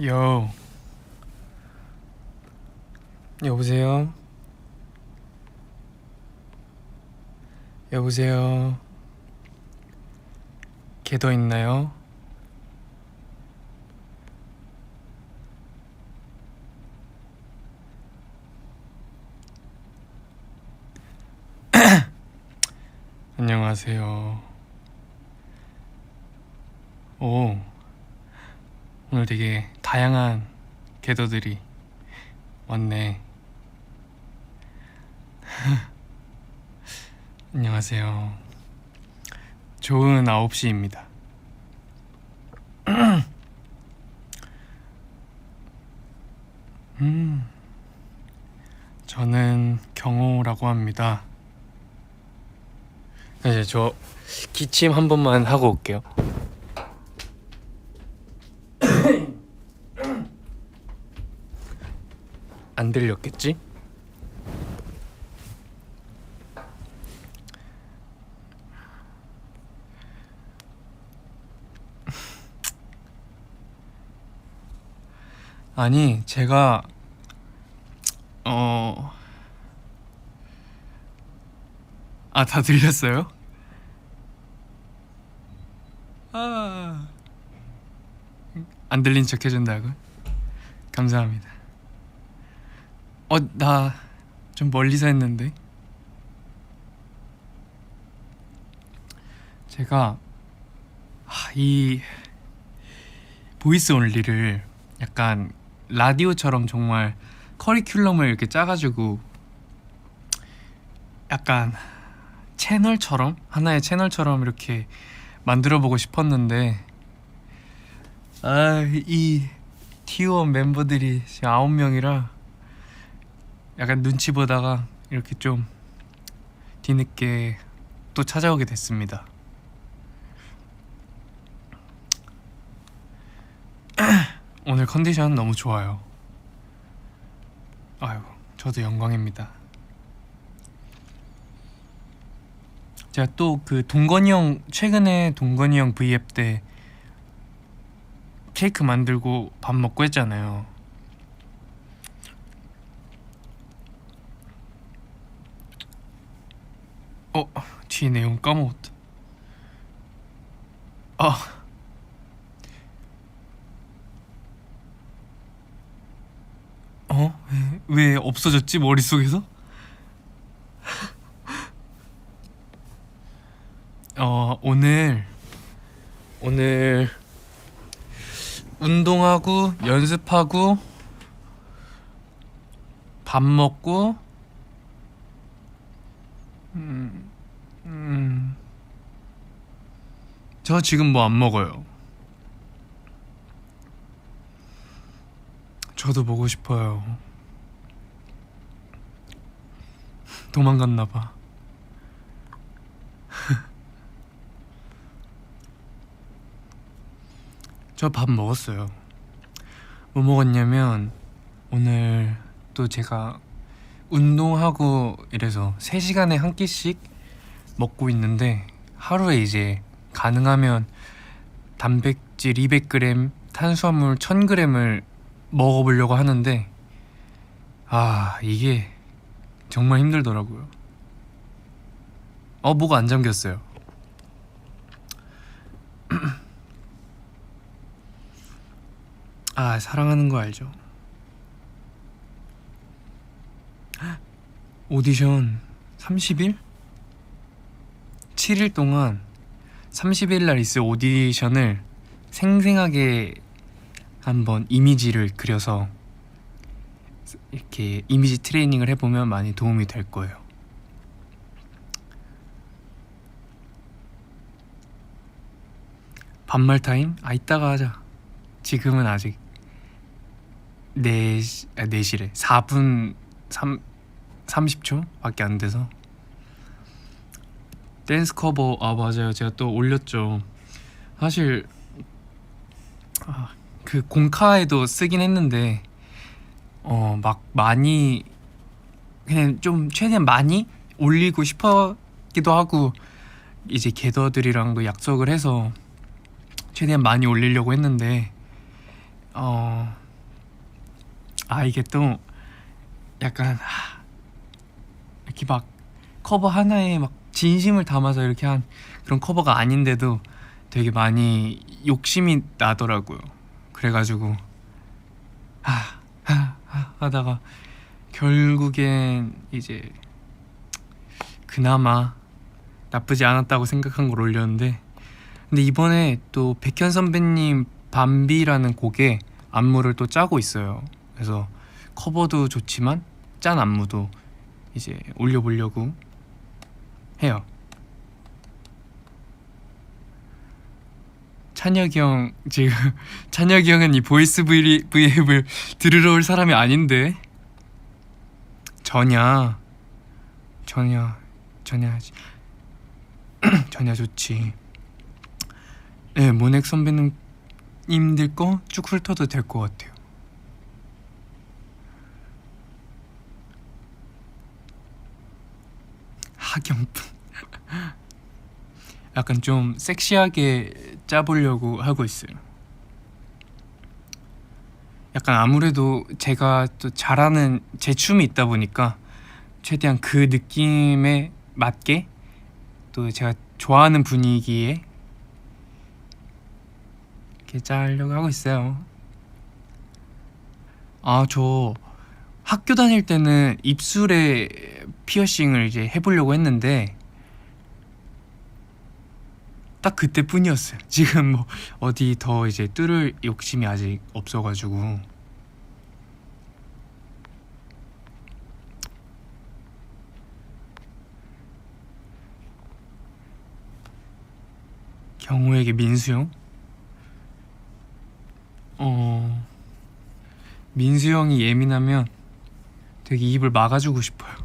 여 여보세요? 여보세요? 개더 있나요? 안녕하세요. 오, 오늘 되게 다양한 개더들이 왔네. 안녕하세요. 좋은 9시입니다. 저는 경호라고 합니다. 이제 저 기침 한 번만 하고 올게요. 안 들렸겠지? 아니, 제가 다 들렸어요? 안 들린 척 해준다고? 감사합니다. 나 좀 멀리서 했는데. 제가 이 보이스 온리를 약간 라디오처럼 정말 커리큘럼을 이렇게 짜가지고 약간 채널처럼, 하나의 채널처럼 이렇게 만들어보고 싶었는데 이 T1 멤버들이 지금 9명이라 약간 눈치 보다가 이렇게 좀 뒤늦게 또 찾아오게 됐습니다. 오늘 컨디션 너무 좋아요. 아이고, 저도 영광입니다. 제가 또 그 동건이 형, 최근에 동건이 형 V앱 때 케이크 만들고 밥 먹고 했잖아요. 뒤에 내용 까먹었다. 왜 없어졌지 머릿속에서? 오늘 운동하고 연습하고 밥 먹고 저 지금 뭐 안 먹어요. 저도 보고 싶어요. 도망갔나봐. 저 밥 먹었어요. 뭐 먹었냐면 오늘 또 제가 운동하고 이래서 3시간에 한 끼씩 먹고 있는데 하루에 이제 가능하면 단백질 200g, 탄수화물 1000g을 먹어보려고 하는데 이게 정말 힘들더라고요. 뭐가 안 잠겼어요. 사랑하는 거 알죠? 오디션 30일? 7일 동안 30일 날 있을 오디션을 생생하게 한번 이미지를 그려서 이렇게 이미지 트레이닝을 해보면 많이 도움이 될 거예요. 반말 타임? 이따가 하자. 지금은 아직 4시래 4분 30초 밖에 안 돼서. 댄스 커버 맞아요. 제가 또 올렸죠. 사실 그 공카에도 쓰긴 했는데 막 많이 그냥 좀 최대한 많이 올리고 싶었기도 하고 이제 게더들이랑도 약속을 해서 최대한 많이 올리려고 했는데 어, 이게 또 약간 이렇게 막 커버 하나에 막 진심을 담아서 이렇게 한 그런 커버가 아닌데도 되게 많이 욕심이 나더라고요. 그래가지고 하다가 결국엔 이제 그나마 나쁘지 않았다고 생각한 걸 올렸는데, 근데 이번에 또 백현 선배님 밤비라는 곡에 안무를 또 짜고 있어요. 그래서 커버도 좋지만 짠 안무도 이제 올려보려고 해요. 찬혁이 형 지금 찬혁이 형은 이 보이스 브이앱을 들으러 올 사람이 아닌데. 전야 전야 좋지. 네, 모넥 선배님들 거 쭉 훑어도 될 것 같아요. 하경분 약간 좀 섹시하게 짜보려고 하고 있어요. 약간 아무래도 제가 또 잘하는 제 춤이 있다 보니까 최대한 그 느낌에 맞게 또 제가 좋아하는 분위기에 이렇게 짜려고 하고 있어요. 저 학교 다닐 때는 입술에 피어싱을 이제 해보려고 했는데 딱 그때뿐이었어요. 지금 뭐 어디 더 이제 뚫을 욕심이 아직 없어가지고. 경호에게 민수 형? 민수 형이 예민하면 되게 입을 막아주고 싶어요.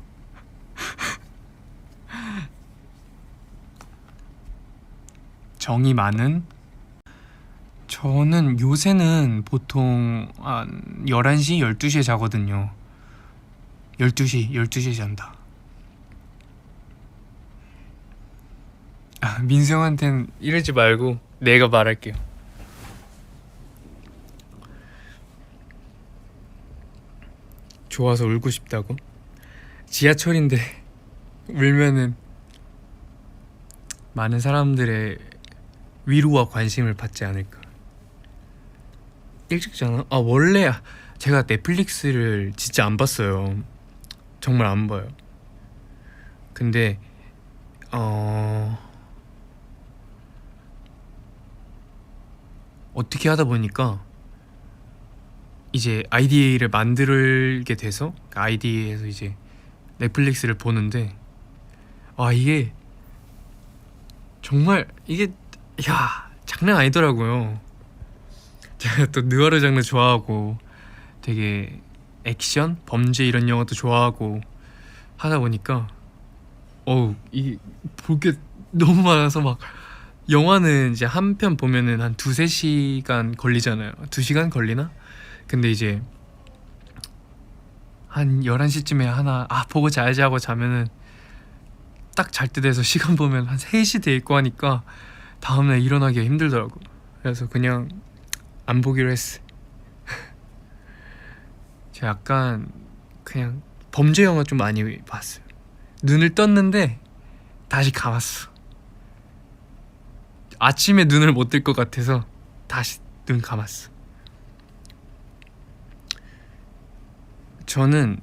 정이 많은? 저는 요새는 보통 한 11시, 12시에 자거든요. 12시에 잔다. 민수 형한텐 이러지 말고 내가 말할게요. 좋아서 울고 싶다고? 지하철인데 울면은 많은 사람들의 위로와 관심을 받지 않을까. 일찍 자나? 원래 제가 넷플릭스를 진짜 안 봤어요. 정말 안 봐요. 근데 어떻게 하다 보니까 이제 아이디를 만들게 돼서 아이디에서 이제 넷플릭스를 보는데 이게 정말 이게 장난 아니더라고요. 제가 또 느와르 장르 좋아하고 되게 액션, 범죄 이런 영화도 좋아하고 하다 보니까 이게 볼 게 너무 많아서 막 영화는 이제 한 편 보면은 한 2-3시간 걸리잖아요. 2시간 걸리나? 근데 이제 한 11시쯤에 하나 보고 자야지 하고 자면은 딱 잘 때 돼서 시간 보면 한 3시 돼 있고 하니까 다음날 일어나기가 힘들더라고. 그래서 그냥 안 보기로 했어. 제가 약간 그냥 범죄 영화 좀 많이 봤어요. 눈을 떴는데 다시 감았어. 아침에 눈을 못 뜰 것 같아서 다시 눈 감았어. 저는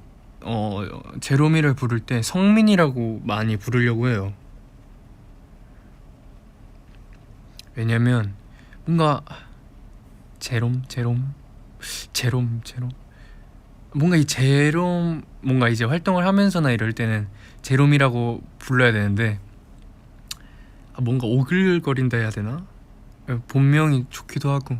제롬이를 부를 때 성민이라고 많이 부르려고 해요. 왜냐면 뭔가 제롬 뭔가 이 제롬 뭔가 이제 활동을 하면서나 이럴 때는 제롬이라고 불러야 되는데 뭔가 오글거린다 해야 되나? 본명이 좋기도 하고.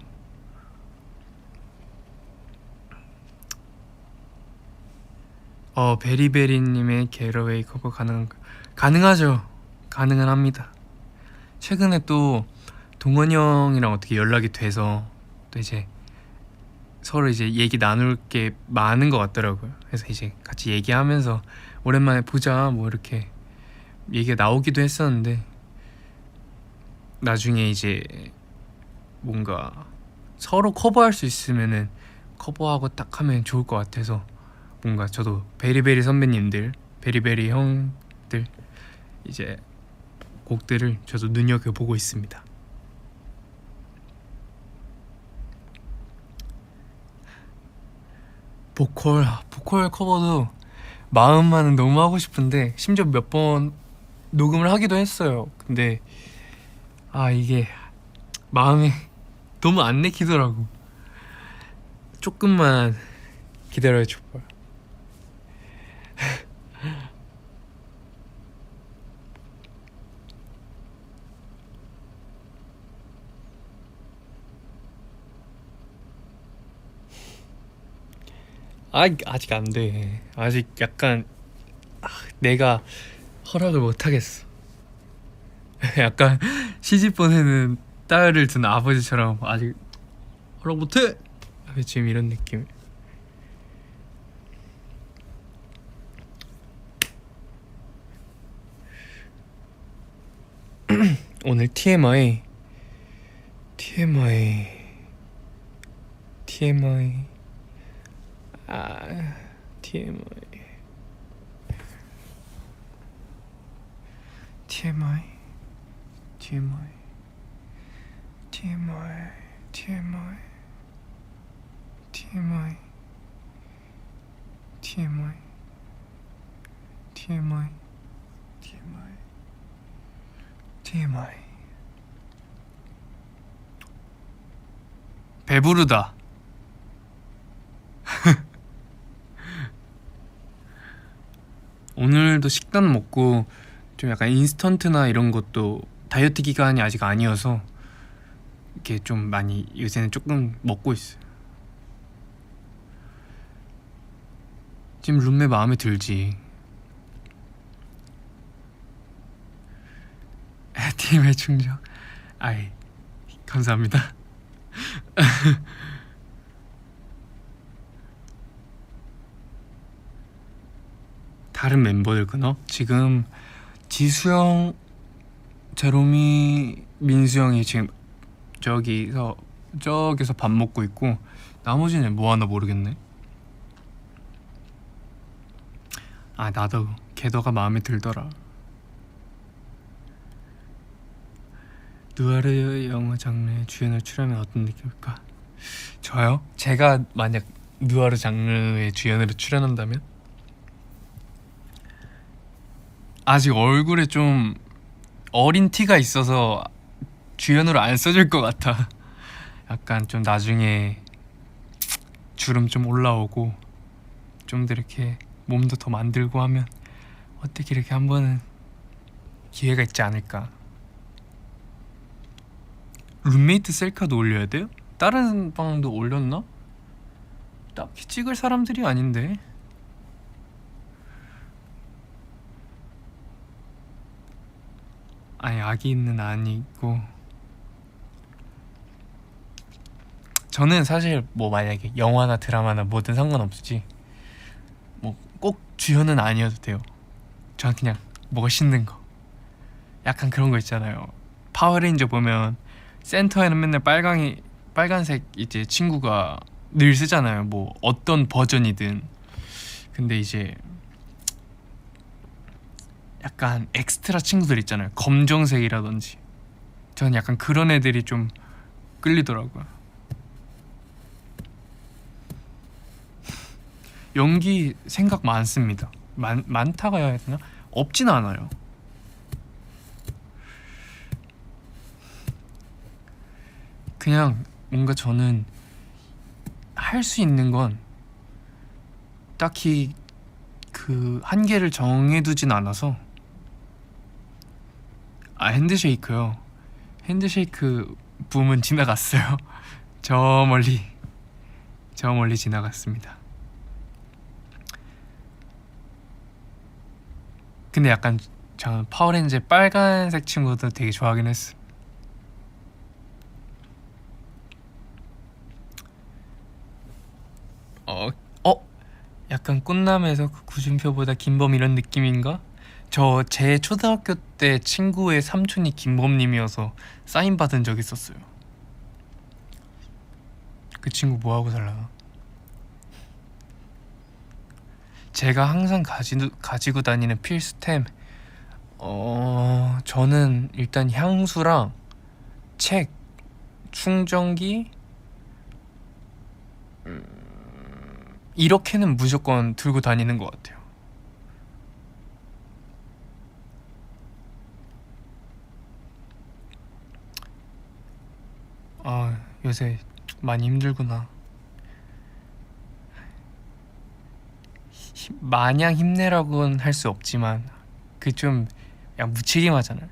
베리베리님의 겟어웨이 커버 가능하죠. 가능은 합니다. 최근에 또 동건이 형이랑 어떻게 연락이 돼서 또 이제 서로 이제 얘기 나눌 게 많은 것 같더라고요. 그래서 이제 같이 얘기하면서 오랜만에 보자 뭐 이렇게 얘기가 나오기도 했었는데 나중에 이제 뭔가 서로 커버할 수 있으면은 커버하고 딱 하면 좋을 것 같아서 뭔가 저도 베리베리 선배님들, 베리베리 형들 이제 곡들을 저도 눈여겨보고 있습니다. 보컬 커버도 마음만은 너무 하고 싶은데 심지어 몇 번 녹음을 하기도 했어요. 근데 이게 마음이 너무 안 내키더라고. 조금만 기다려줘 봐요. 아직 안 돼. 아직 약간 내가 허락을 못 하겠어. 약간 시집 보내는 딸을 둔 아버지처럼 아직 허락 못해. 지금 이런 느낌. 오늘 TMI 배부르다. 오늘도 식단 먹고 좀 약간 인스턴트나 이런 것도 다이어트 기간이 아직 아니어서 이렇게 좀 많이 요새는 조금 먹고 있어요. 지금 룸메 마음에 들지. 팀의 충정. 감사합니다. 다른 멤버들 끊어? 지금 지수형, 제롬이, 민수형이 지금 저기서 밥 먹고 있고 나머지는 뭐 하나 모르겠네. 나도 걔더가 마음에 들더라. 누아르 영화 장르의 주연을 출연하면 어떤 느낌일까? 저요? 제가 만약 누아르 장르의 주연으로 출연한다면? 아직 얼굴에 좀 어린 티가 있어서 주연으로 안 써줄 것 같아. 약간 좀 나중에 주름 좀 올라오고 좀 더 이렇게 몸도 더 만들고 하면 어떻게 이렇게 한 번은 기회가 있지 않을까. 룸메이트 셀카도 올려야 돼요? 다른 방도 올렸나? 딱히 찍을 사람들이 아닌데. 아기는 아니고. 저는 사실 뭐 만약에 영화나 드라마나 뭐든 상관없지 뭐 꼭 주연은 아니어도 돼요. 저는 그냥 멋있는 거, 약간 그런 거 있잖아요. 파워레인저 보면 센터에는 맨날 빨간색 이제 친구가 늘 쓰잖아요. 뭐 어떤 버전이든. 근데 이제 약간 엑스트라 친구들 있잖아요. 검정색이라든지. 전 약간 그런 애들이 좀 끌리더라고요. 연기 생각 많습니다. 많다고 해야 되나? 없진 않아요. 그냥 뭔가 저는 할 수 있는 건 딱히 그 한계를 정해두진 않아서. 핸드쉐이크요. 핸드쉐이크 붐은 지나갔어요. 저 멀리 지나갔습니다. 근데 약간 저는 파워레인저 빨간색 친구도 되게 좋아하긴 했어. 약간 꽃남에서 그 구준표보다 김범 이런 느낌인가? 제 초등학교 때 친구의 삼촌이 김범님이어서 사인 받은 적 있었어요. 그 친구 뭐하고 살라나? 제가 항상 가지고 다니는 필수템, 저는 일단 향수랑 책, 충전기, 이렇게는 무조건 들고 다니는 것 같아요. 아, 요새 많이 힘들구나. 마냥 힘내라고는 할 수 없지만 그 좀 그냥 무책임하잖아요.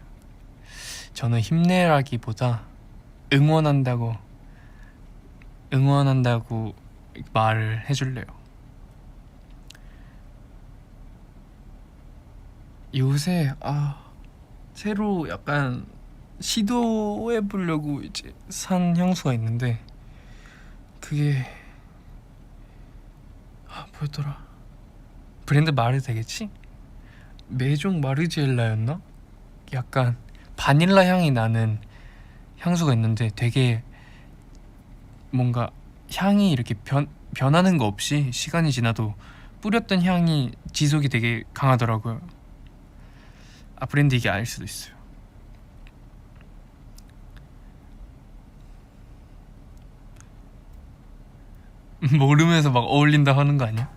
저는 힘내라기보다 응원한다고 말을 해줄래요. 요새 새로 약간 시도해보려고 이제 산 향수가 있는데 그게 뭐였더라? 브랜드 말해도 되겠지? 메종 마르지엘라였나? 약간 바닐라 향이 나는 향수가 있는데 되게 뭔가 향이 이렇게 변하는 거 없이 시간이 지나도 뿌렸던 향이 지속이 되게 강하더라고요. 브랜드 이게 아닐 수도 있어요. 모르면서 막 어울린다 하는 거 아니야?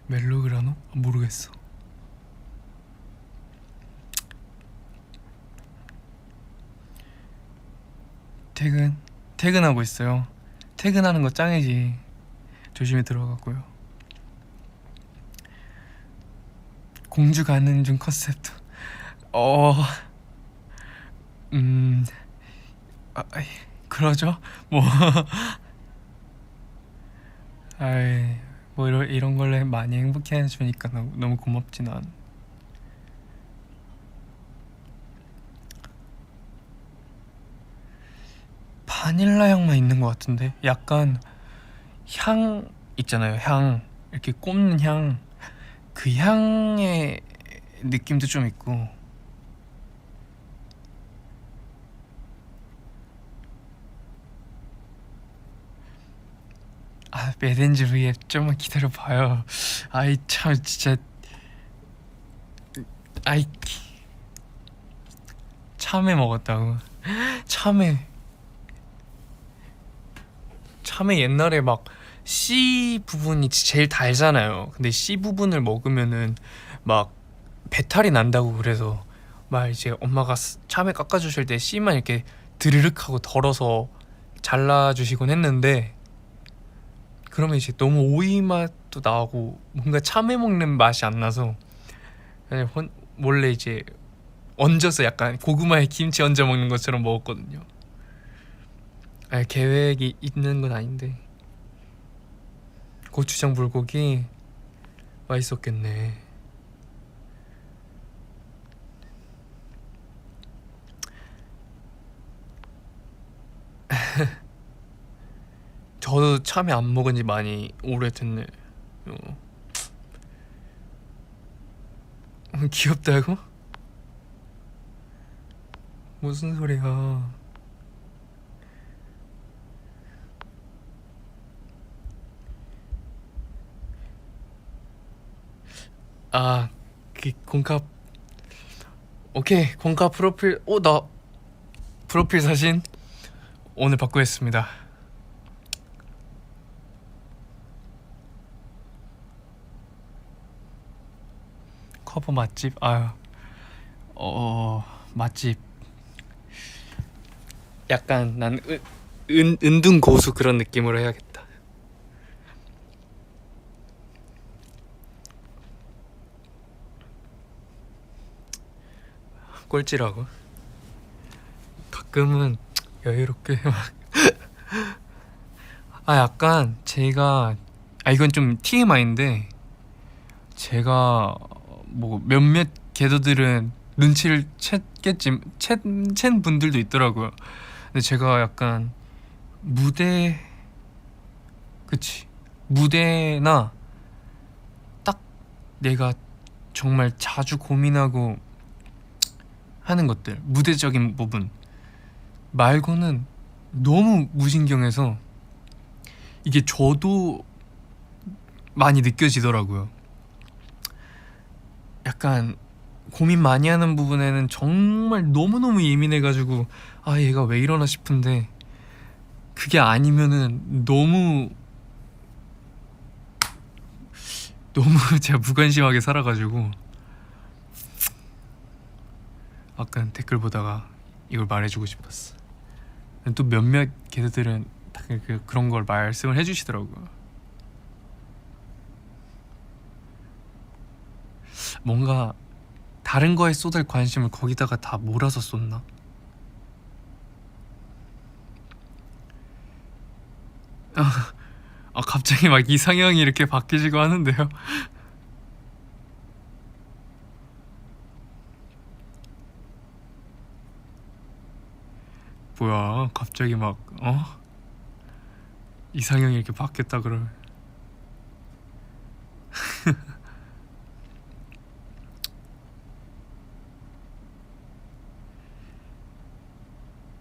멜로그라노? 모르겠어. 퇴근하고 있어요. 퇴근하는 거 짱이지. 조심히 들어가고요. 공주 가는 중 컨셉트. 그러죠? 뭐 아이, 뭐 이런 걸로 많이 행복해 해주니까 너무 고맙지 난. 바닐라 향만 있는 것 같은데 약간 향 있잖아요. 향 이렇게 꼽는 향, 그 향의 느낌도 좀 있고. 메덴즈 V앱 좀만 기다려봐요. 아이 참 진짜. 아이 참외 먹었다고. 참외 옛날에 막 C 부분이 제일 달잖아요. 근데 C 부분을 먹으면은 막 배탈이 난다고. 그래서 막 이제 엄마가 참외 깎아주실 때 C만 이렇게 드르륵 하고 덜어서 잘라주시곤 했는데 그러면 이제 너무 오이 맛도 나고 뭔가 참외 먹는 맛이 안 나서 그냥 몰래 이제 얹어서 약간 고구마에 김치 얹어 먹는 것처럼 먹었거든요. 계획이 있는 건 아닌데. 고추장 불고기 맛있었겠네. 저도 참외 안 먹은 지 많이 오래됐네. 귀엽다고? 무슨 소리야. 그 공카. 오케이, 공카 프로필. 나 프로필 사진 오늘 바꾸겠습니다. 커버 맛집. 맛집. 약간 난 은둔 고수 그런 느낌으로 해야겠다. 꼴찌라고? 가끔은 여유롭게 약간 제가 이건 좀 TMI인데 제가 뭐 몇몇 계도들은 눈치를 챈 분들도 있더라고요. 근데 제가 약간 무대나 딱 내가 정말 자주 고민하고 하는 것들, 무대적인 부분, 말고는 너무 무신경해서 이게 저도 많이 느껴지더라고요. 약간 고민 많이 하는 부분에는 정말 너무너무 예민해가지고 아 얘가 왜 이러나 싶은데 그게 아니면은 너무 제가 무관심하게 살아가지고 아까 댓글 보다가 이걸 말해주고 싶었어. 또 몇몇 개들은 그런 걸 말씀을 해주시더라고요. 뭔가 다른 거에 쏟을 관심을 거기다가 다 몰아서 쏟나? 갑자기 막 이상형이 이렇게 바뀌시고 하는데요. 뭐야 갑자기 막 이상형이 이렇게 바뀌었다 그러면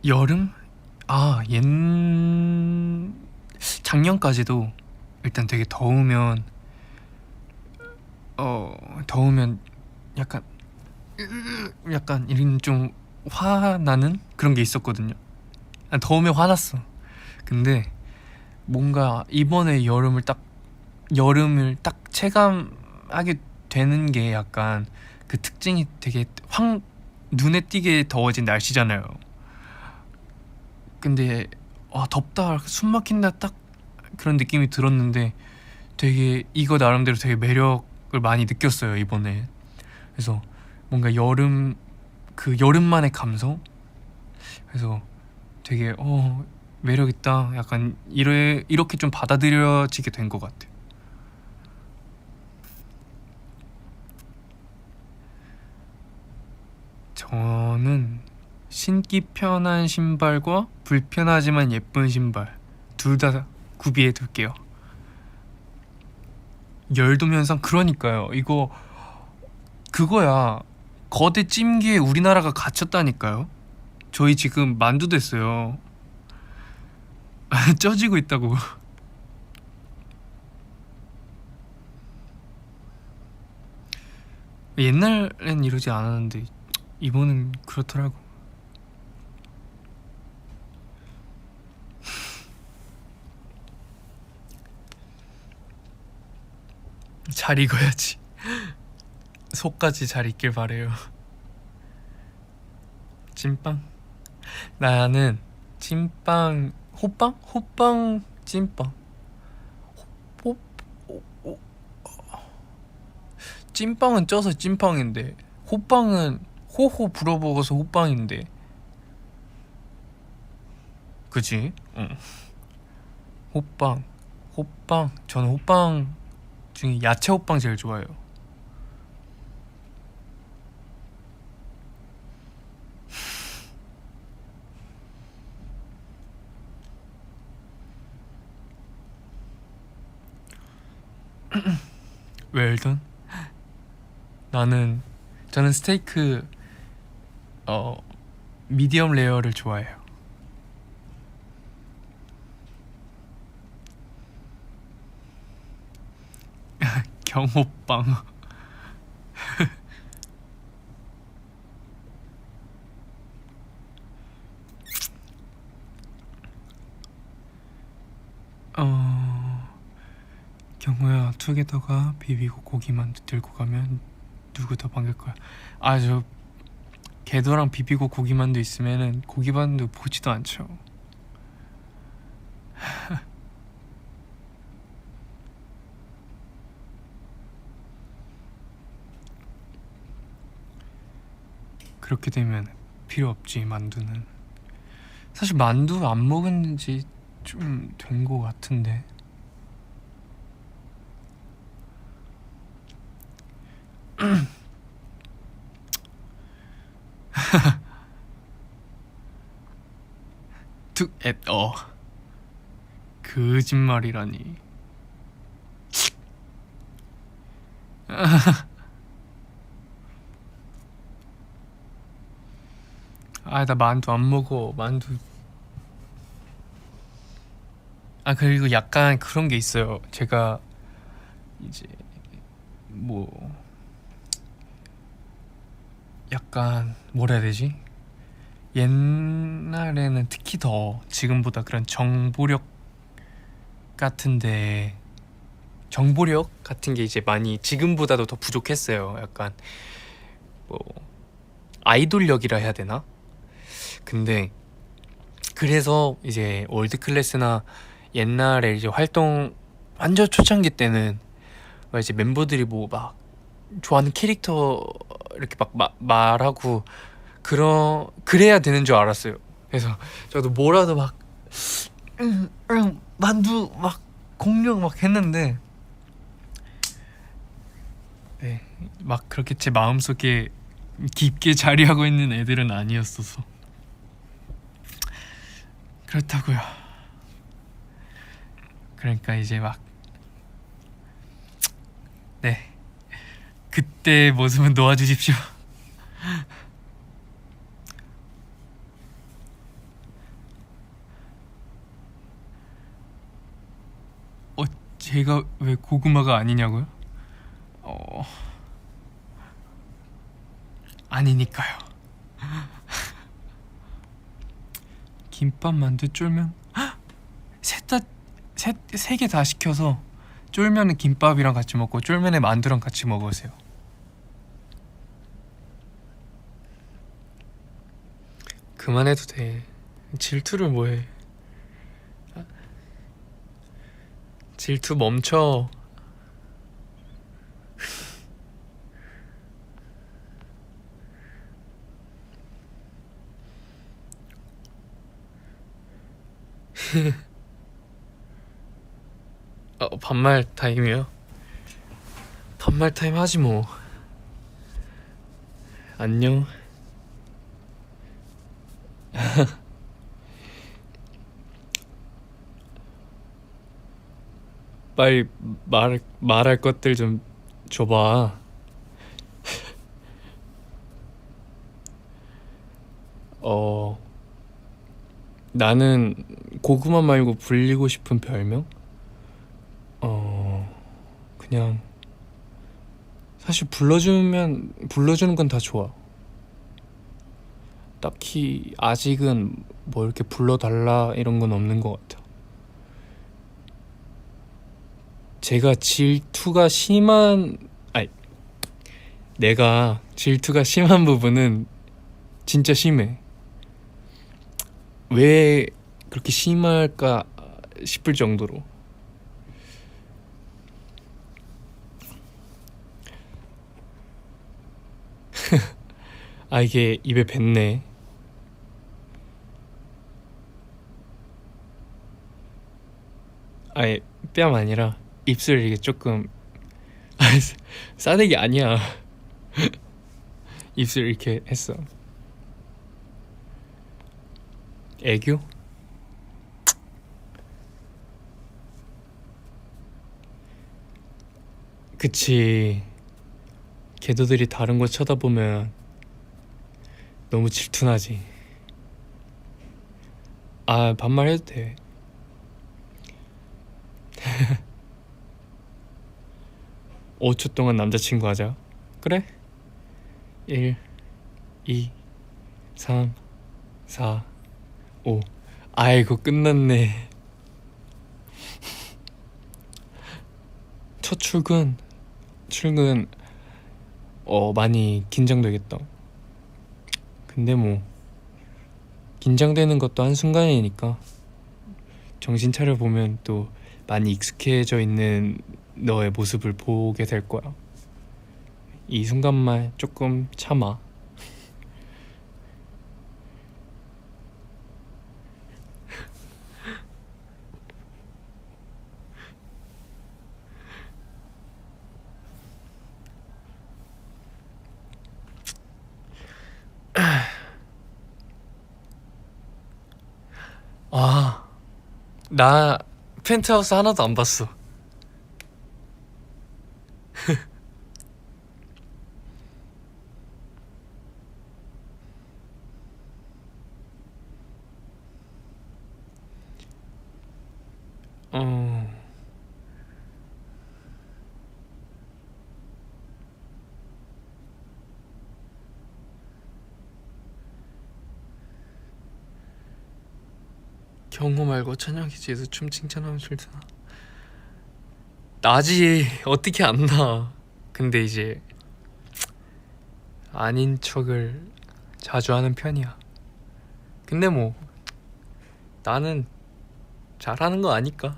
여름? 옛 작년까지도 일단 되게 더우면 약간 이런 좀 화나는 그런 게 있었거든요. 더우면 화났어. 근데 뭔가 이번에 여름을 딱 체감하게 되는 게 약간 그 특징이 되게 확 눈에 띄게 더워진 날씨잖아요. 근데 덥다 숨 막힌다 딱 그런 느낌이 들었는데 되게 이거 나름대로 되게 매력을 많이 느꼈어요 이번에. 그래서 뭔가 여름만의 감성. 그래서 되게 매력 있다. 약간 이렇게 좀 받아들여지게 된 것 같아요. 저는 신기 편한 신발과 불편하지만 예쁜 신발 둘 다 구비해 둘게요. 열돔 현상 그러니까요. 이거 그거야. 거대 찜기에 우리나라가 갇혔다니까요. 저희 지금 만두 됐어요. 쪄지고 있다고. 옛날엔 이러지 않았는데 이번은 그렇더라고. 잘 익어야지. 속까지 잘 익길 바래요. 찐빵? 나는 찐빵 호빵 찐빵. 호, 호, 찐빵은 쪄서 찐빵인데 호빵은 호호 불어먹어서 호빵인데 그지? 응. 호빵 저는 호빵 중에 야채 호빵 제일 좋아해요. 웰던? 저는 스테이크 어 미디엄 레어를 좋아해요. 경호빵. 경호야 투게더가 비비고 고기만두 들고 가면 누구 더 반길 거야? 저 게더랑 비비고 고기만두 있으면은 고기만두 보지도 않죠. 그렇게 되면 필요 없지 만두는. 사실 만두 안 먹은 지 좀 된 거 같은데. 거짓말이라니. 아, 나 만두 안 먹어. 만두. 아, 그리고 약간 그런 게 있어요. 제가 이제 뭐 약간 뭐라 해야 되지? 옛날에는 특히 더 지금보다 그런 정보력 같은데 정보력 같은 게 이제 많이 지금보다도 더 부족했어요. 약간 뭐 아이돌력이라 해야 되나? 근데 그래서 이제 월드 클래스나 옛날에 이제 활동 완전 초창기 때는 막 이제 멤버들이 뭐 막 좋아하는 캐릭터 이렇게 막 말하고 그래야 되는 줄 알았어요. 그래서 저도 뭐라도 막 만두 막 공룡 막 했는데 네, 막 그렇게 제 마음속에 깊게 자리하고 있는 애들은 아니었어서 그렇다고요. 그러니까 이제 막 네, 그때 모습은 놓아주십시오. 제가 왜 고구마가 아니냐고요? 어, 아니니까요. 김밥, 만두, 쫄면 세 개 다 시켜서 쫄면은 김밥이랑 같이 먹고 쫄면에 만두랑 같이 먹으세요. 그만해도 돼. 질투를 뭐해? 질투 멈춰. 반말 타임이요? 반말 타임 하지 뭐. 안녕. 빨리 말할 것들 좀 줘봐. 어, 나는 고구마 말고 불리고 싶은 별명? 그냥 사실 불러주는 건 다 좋아. 딱히 아직은 뭐 이렇게 불러달라 이런 건 없는 것 같아. 제가 질투가 심한, 아니, 내가 질투가 심한 부분은 진짜 심해. 왜 그렇게 심할까 싶을 정도로. 아, 이게 입에 뱉네. 아예 뺨 아니라 입술 이게 조금 싸대기 아니야. 입술 이렇게 했어. 애교? 그치. 걔도들이 다른 거 쳐다보면 너무 질투나지. 아, 반말해도 돼. 5초 동안 남자친구 하자. 그래? 1, 2, 3, 4, 5. 아이고, 끝났네. 첫 출근 많이 긴장되겠다. 근데 뭐 긴장되는 것도 한순간이니까 정신 차려 보면 또 많이 익숙해져 있는 너의 모습을 보게 될 거야. 이 순간만 조금 참아. 아, 나 펜트하우스 하나도 안 봤어. 어 경호 말고 천연기지에서 춤 칭찬하면 좋잖아. 나지. 어떻게 안 나. 근데 이제 아닌 척을 자주 하는 편이야. 근데 뭐 나는 잘하는 거 아니까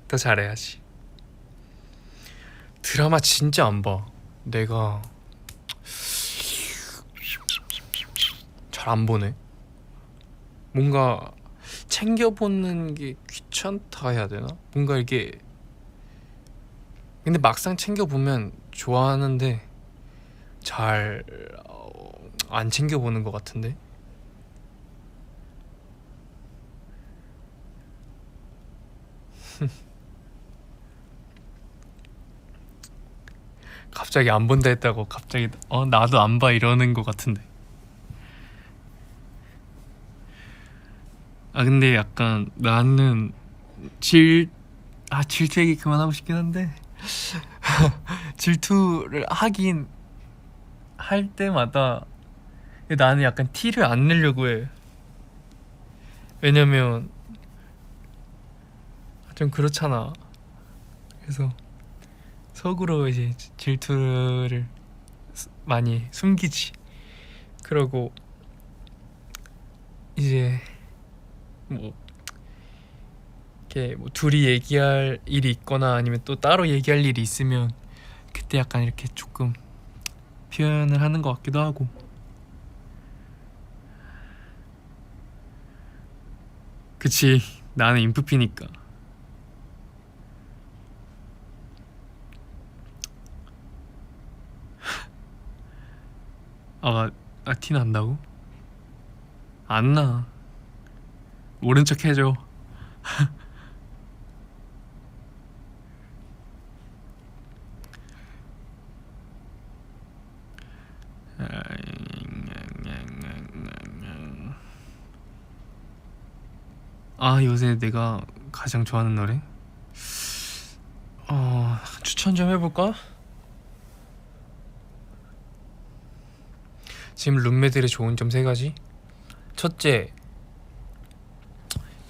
더 잘해야지. 드라마 진짜 안 봐. 내가 잘 안 보네. 뭔가 챙겨보는 게 귀찮다 해야 되나? 뭔가 이게 근데 막상 챙겨보면 좋아하는데 잘 안 챙겨보는 것 같은데. 갑자기 안 본다 했다고 갑자기 나도 안 봐 이러는 것 같은데. 아 근데 약간 나는 질투 얘기 그만하고 싶긴 한데 질투를 하긴 할 때마다 나는 약간 티를 안 내려고 해. 왜냐면 좀 그렇잖아. 그래서 속으로 이제 질투를 많이 숨기지. 그러고 이제 뭐 이렇게 뭐 둘이 얘기할 일이 있거나 아니면 또 따로 얘기할 일이 있으면 그때 약간 이렇게 조금 표현을 하는 것 같기도 하고. 그치. 나는 인프피니까. 티 난다고? 안 나. 모른 척 해줘. 요새 내가 가장 좋아하는 노래? 추천 좀 해볼까? 지금 룸메들의 좋은 점 3가지. 첫째,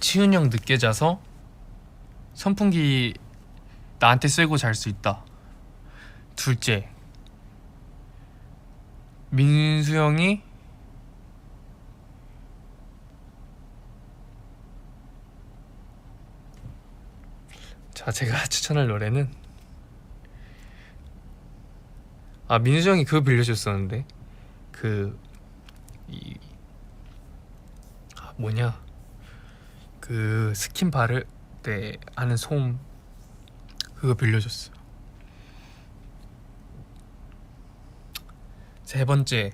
치훈 형 늦게 자서 선풍기 나한테 쐬고 잘 수 있다. 둘째, 민수 형이 제가 추천할 노래는 민수 형이 그거 빌려줬었는데 뭐냐 그 스킨 바를 때 하는 솜 그거 빌려줬어. 세 번째,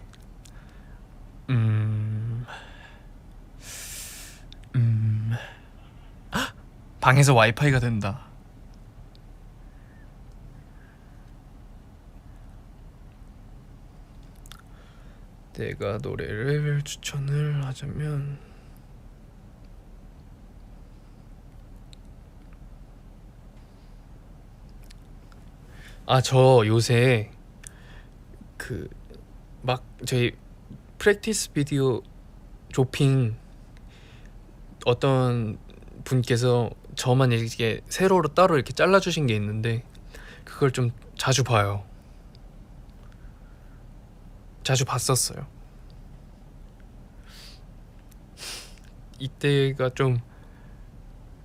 방에서 와이파이가 된다. 내가 노래를 추천을 하자면 저 요새 저희 프랙티스 비디오 조핑 어떤 분께서 저만 이렇게 세로로 따로 이렇게 잘라주신 게 있는데 그걸 좀 자주 봐요. 자주 봤었어요. 이때가 좀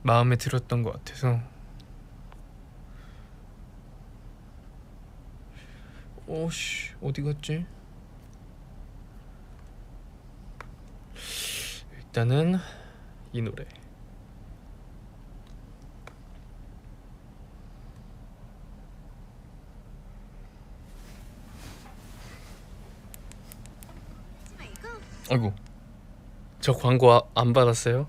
마음에 들었던 것 같아서. 오씨 어디 갔지? 일단은 이 노래. 아이고 저 광고 안 받았어요?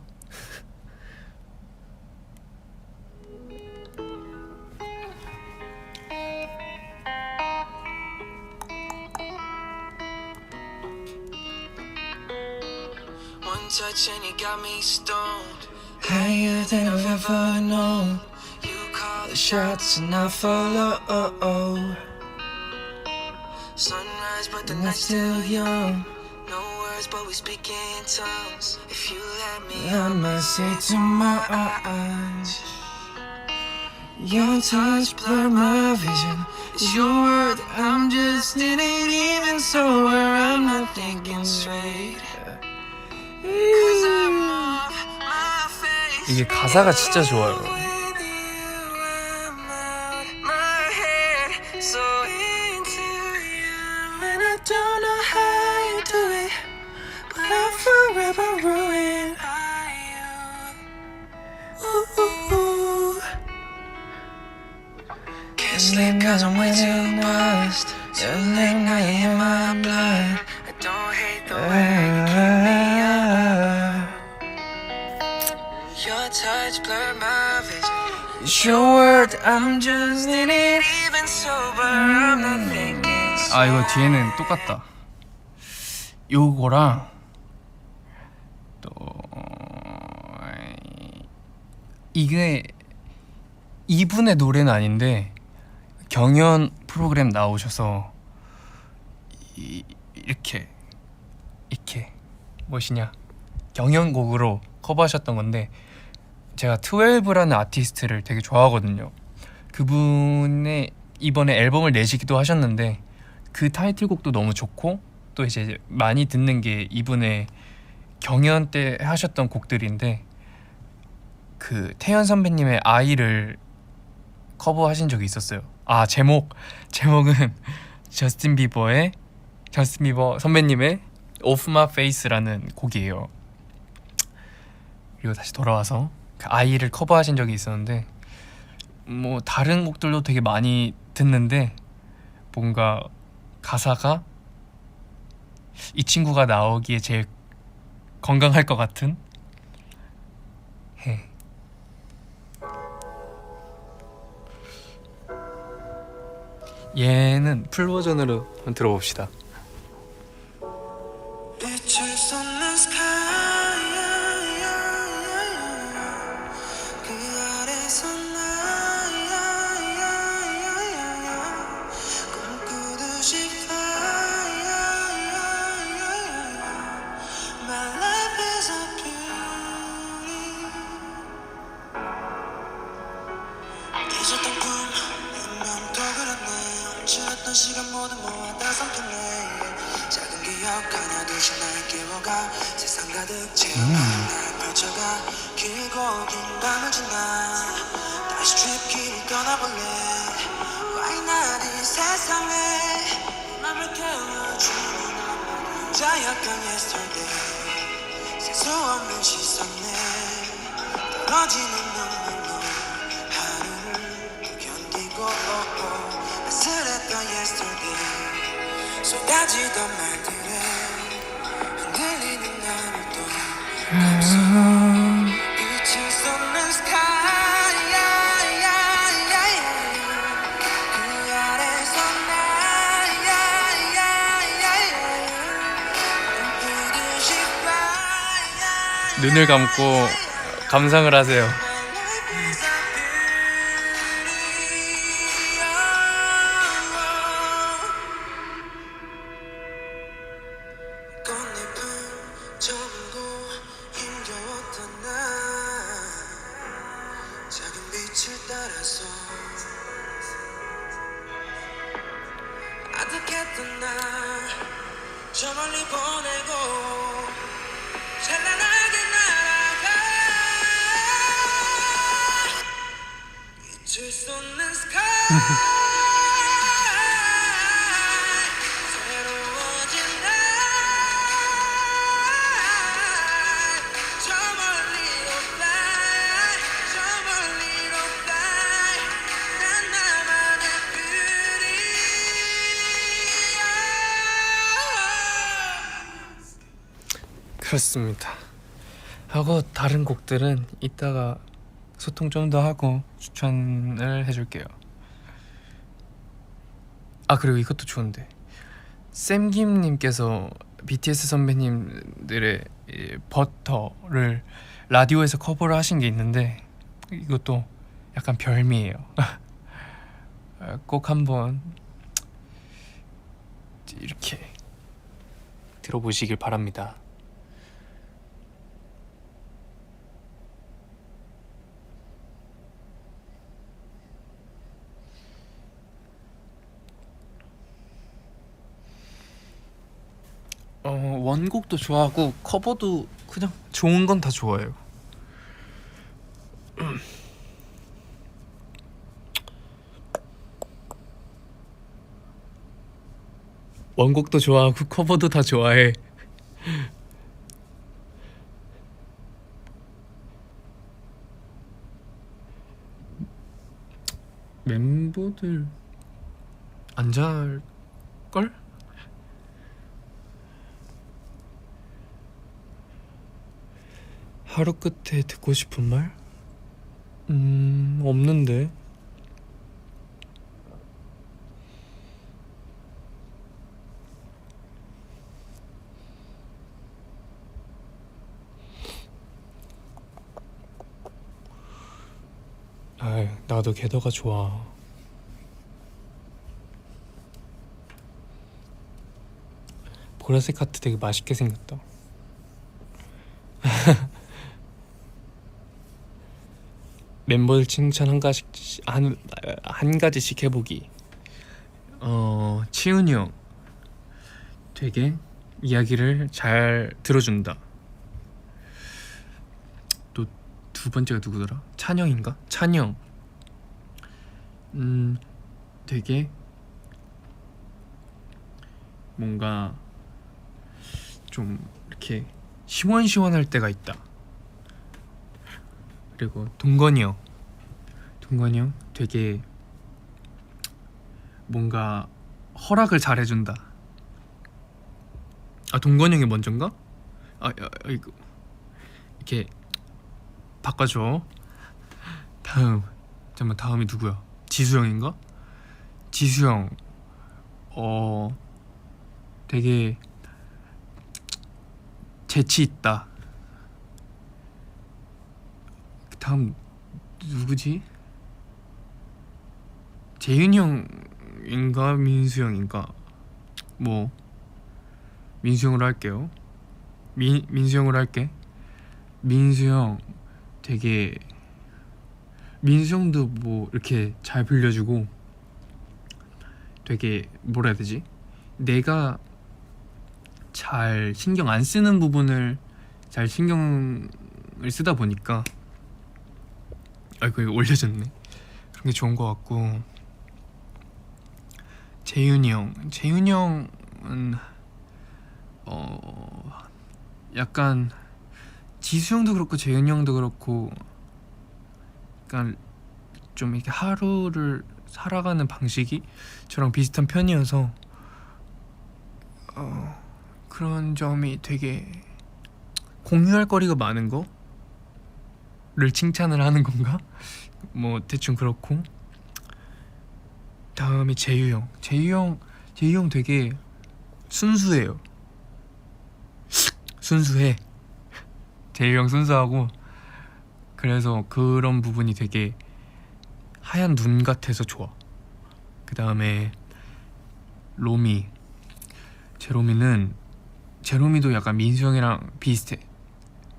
touch and you got me stoned. Higher than I've ever known. You call the shots and I follow. Sunrise but the night's still young. No words but we speak in tongues. If you let me, I might say to my eyes. Your touch blurred my vision. It's your word, I'm just in it. Even sober, I'm not thinking straight. Cause I'm off my face. 이게 가사가 진짜 좋아요. With you, I'm out my head, so into you. And I don't know how you do it, but I'm forever ruined by you. Ooh. Can't sleep cause I'm way too lost. Your name now you're in my blood. I don't hate the way you keep me up. Your touch blurred my vision. It's your word, I'm just in it. Even sober, I'm not thinking straight. 아 이거 뒤에는 똑같다. 요거랑 또 이게 이분의 노래는 아닌데 경연 프로그램 나오셔서 이렇게 무엇이냐 경연곡으로 커버하셨던 건데 제가 12라는 아티스트를 되게 좋아하거든요. 그분의 이번에 앨범을 내시기도 하셨는데 그 타이틀곡도 너무 좋고 또 이제 많이 듣는 게 이분의 경연 때 하셨던 곡들인데 그 태연 선배님의 아이를 커버하신 적이 있었어요. 아 제목은 저스틴 비버 선배님의 Off My Face라는 곡이에요. 그리고 다시 돌아와서 그 아이를 커버하신 적이 있었는데 뭐 다른 곡들도 되게 많이 듣는데 뭔가 가사가 이 친구가 나오기에 제일 건강할 것 같은 해. 얘는 풀 버전으로 한번 들어봅시다. 빛을 쏟는 sky. 그 아래서 나 꿈꾸듯이 fly. My life is a beauty. 잊었던 꿈 분명 더 그렸네. 멈추었던 시간 모두 모아다 삼켰네. 작은 기억 하나둘씩 날 깨워가 세상 가득 채워가는 날 펼쳐가 길고 긴 밤을 지나 다시 트랩길을 떠나볼래. Why not 이 세상에 맘을 깨워주는 아무도 자약한 yesterday. 세수 없는 시선에 떨어지는 눈물로 하루를 또 견디고 쓸쓸했던 yesterday. 쏟아지던 말들에 흔들리는 나를 또 빛을 쏟는 sky. 그 아래서 나 꿈꾸듯이 fly. 눈을 감고 감상을 하세요. 꽃잎은 좁고 힘겨웠던 날 작은 빛을 따라서 아득했던 날 저 멀리 보내고 찬란하게 날아가. 빛을 쏟는 sky. 새로워진 날 저 멀리로 fly. 저 멀리로 fly. 난 나만의 beauty. 그렇습니다. 하고 다른 곡들은 이따가 소통 좀 더 하고 추천을 해줄게요. 아 그리고 이것도 좋은데 샘김님께서 BTS 선배님들의 버터를 라디오에서 커버를 하신 게 있는데 이것도 약간 별미예요. 꼭 한번 이렇게 들어보시길 바랍니다. 원곡도 좋아하고 커버도 그냥 좋은 건 다 좋아해요. 원곡도 좋아하고 커버도 다 좋아해. 멤버들 안 잘걸? 하루 끝에 듣고 싶은 말? 없는데. 아이, 나도 게더가 좋아. 보라색 하트 되게 맛있게 생겼다. 멤버들 칭찬 한 가지씩 해보기. 치훈이 형 되게 이야기를 잘 들어준다. 또 두 번째가 누구더라? 찬영인가? 찬영. 되게 뭔가 좀 이렇게 시원시원할 때가 있다. 그리고 동건이 형 되게 뭔가 허락을 잘 해준다. 아, 동건이 형이 먼저인가? 이거 이렇게 바꿔줘. 다음이 누구야? 지수 형인가? 지수 형 되게 재치 있다. 다음 누구지? 재윤이 형인가 민수 형인가? 뭐 민수 형으로 할게요. 민수 형으로 할게. 민수 형 되게 민수 형도 뭐 이렇게 잘 빌려주고 되게 뭐라 해야 되지? 내가 잘 신경 안 쓰는 부분을 잘 신경을 쓰다 보니까 아이고 이거 올려졌네. 그런 게 좋은 것 같고, 재윤이 형은 약간 지수 형도 그렇고 재윤이 형도 그렇고 약간 좀 이렇게 하루를 살아가는 방식이 저랑 비슷한 편이어서 그런 점이 되게 공유할 거리가 많은 거를 칭찬을 하는 건가? 뭐 대충 그렇고. 다음이 재유 형 되게 순수해요. 순수해. 재유 형 순수하고, 그래서 그런 부분이 되게 하얀 눈 같아서 좋아. 그 다음에 제로미도 약간 민수 형이랑 비슷해.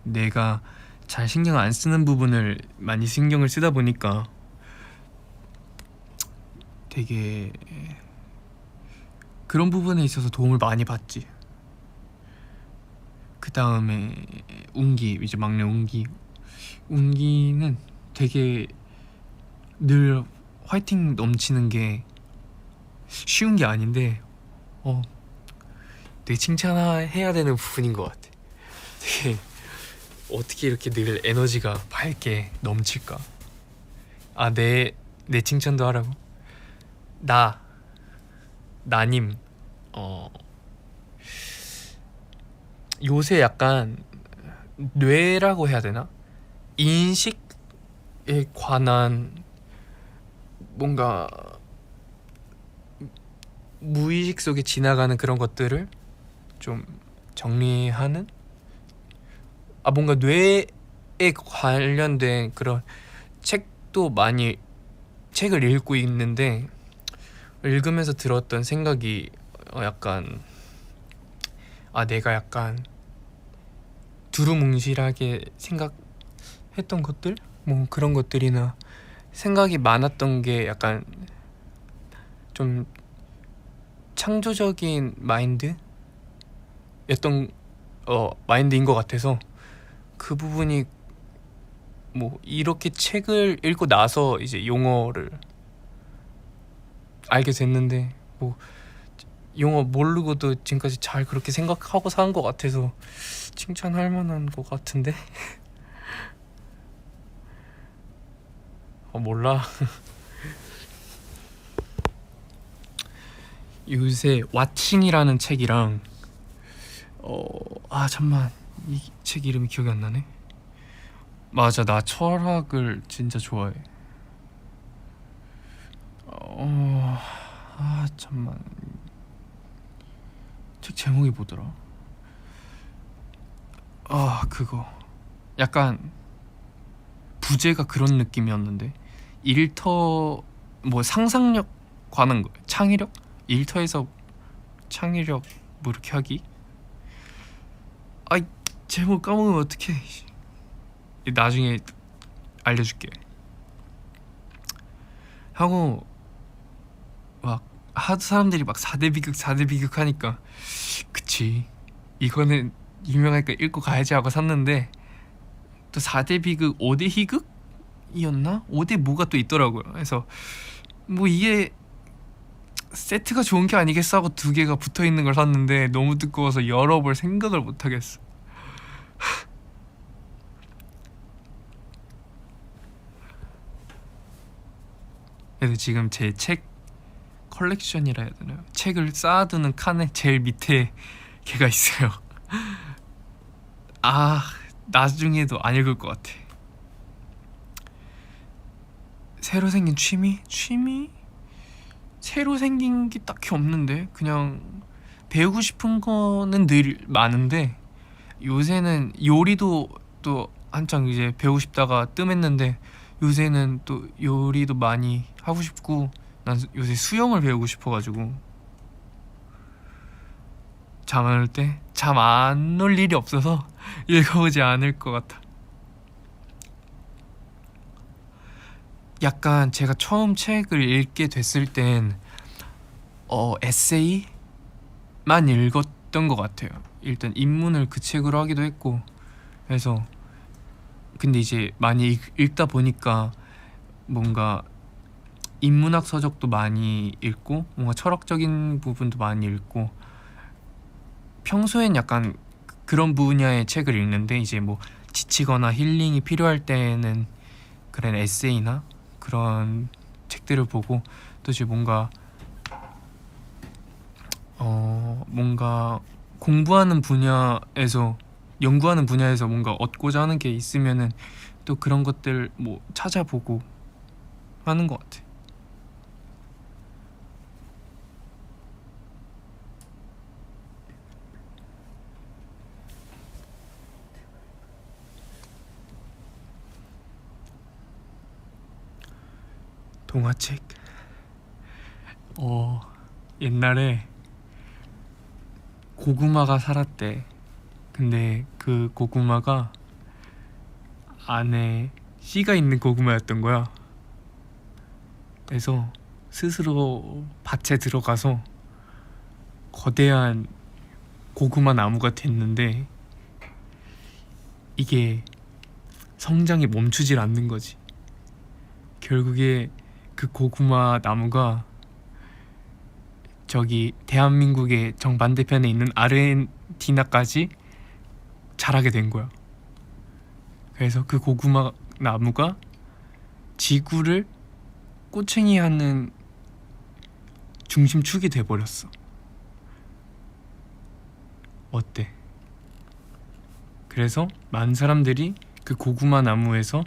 내가 잘 신경 안 쓰는 부분을 많이 신경을 쓰다 보니까 되게 그런 부분에 있어서 도움을 많이 받지. 그 다음에 이제 막내 웅기는 되게 늘 화이팅 넘치는 게 쉬운 게 아닌데 되게 칭찬해야 되는 부분인 것 같아. 되게 어떻게 이렇게 늘 에너지가 밝게 넘칠까? 내 칭찬도 하라고? 나님 요새 약간 뇌라고 해야 되나? 인식에 관한 뭔가 무의식 속에 지나가는 그런 것들을 좀 정리하는 뭔가 뇌에 관련된 그런 책도 많이 책을 읽고 있는데 읽으면서 들었던 생각이 약간 내가 약간 두루뭉실하게 생각했던 것들 뭐 그런 것들이나 생각이 많았던 게 약간 좀 창조적인 마인드인 것 같아서 그 부분이 뭐 이렇게 책을 읽고 나서 이제 용어를 알게 됐는데 뭐 용어 모르고도 지금까지 잘 그렇게 생각하고 산 것 같아서 칭찬할 만한 것 같은데 몰라. 요새 왓칭이라는 책이랑 잠만 이 책 이름이 기억이 안 나네. 맞아, 나 철학을 진짜 좋아해. 잠만 책 제목이 뭐더라? 그거 약간 부제가 그런 느낌이었는데 일터 뭐 상상력 관한 거 창의력? 일터에서 창의력 뭐 이렇게 하기? 제목 까먹으면 어떡해. 나중에 알려줄게. 하고 막 하도 사람들이 막 4대 비극 하니까 그치 이거는 유명하니까 읽고 가야지 하고 샀는데 또 4대 비극 5대 희극이었나? 5대 뭐가 또 있더라고요. 그래서 뭐 이게 세트가 좋은 게 아니겠어 하고 2개가 붙어있는 걸 샀는데 너무 두꺼워서 열어볼 생각을 못하겠어. 그래서 지금 제 책 컬렉션이라 해야 되나요? 책을 쌓아두는 칸에 제일 밑에 걔가 있어요. 나중에도 안 읽을 것 같아. 새로 생긴 취미? 새로 생긴 게 딱히 없는데 그냥 배우고 싶은 거는 늘 많은데 요새는 요리도 또 한창 이제 배우고 싶다가 뜸했는데 요새는 또 요리도 많이 하고 싶고 난 요새 수영을 배우고 싶어가지고 잠을 때 잠 안 올 일이 없어서 읽어보지 않을 것 같아. 약간 제가 처음 책을 읽게 됐을 땐 에세이만 읽었던 것 같아요. 일단 입문을 그 책으로 하기도 했고 그래서 근데 이제 많이 읽다 보니까 뭔가 인문학 서적도 많이 읽고 뭔가 철학적인 부분도 많이 읽고 평소엔 약간 그런 분야의 책을 읽는데 이제 뭐 지치거나 힐링이 필요할 때는 그런 에세이나 그런 책들을 보고 또 이제 뭔가 공부하는 분야에서 연구하는 분야에서 뭔가 얻고자 하는 게 있으면은 또 그런 것들 뭐 찾아보고 하는 것 같아. 동화책. 옛날에 고구마가 살았대. 근데 그 고구마가 안에 씨가 있는 고구마였던 거야. 그래서 스스로 밭에 들어가서 거대한 고구마 나무가 됐는데 이게 성장이 멈추질 않는 거지. 결국에 그 고구마 나무가 저기 대한민국의 정반대편에 있는 아르헨티나까지 자라게 된 거야. 그래서 그 고구마 나무가 지구를 꼬챙이하는 중심축이 돼버렸어. 어때? 그래서 많은 사람들이 그 고구마 나무에서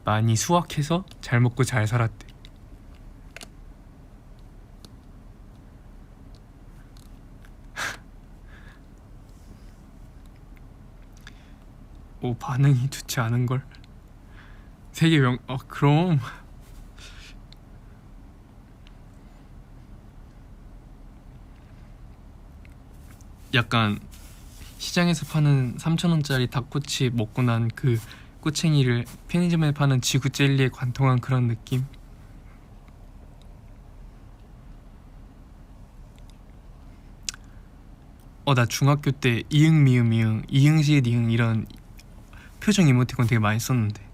많이 수확해서 잘 먹고 잘 살았대. 오, 반응이 좋지 않은 걸. 세계 명 그럼 약간 시장에서 파는 3,000원짜리 닭꼬치 먹고 난 그 꼬챙이를 편의점에 파는 지구 젤리에 관통한 그런 느낌. 나 중학교 때 이응 미응 미응 이응시읒 이응 이런 표정 이모티콘 되게 많이 썼는데.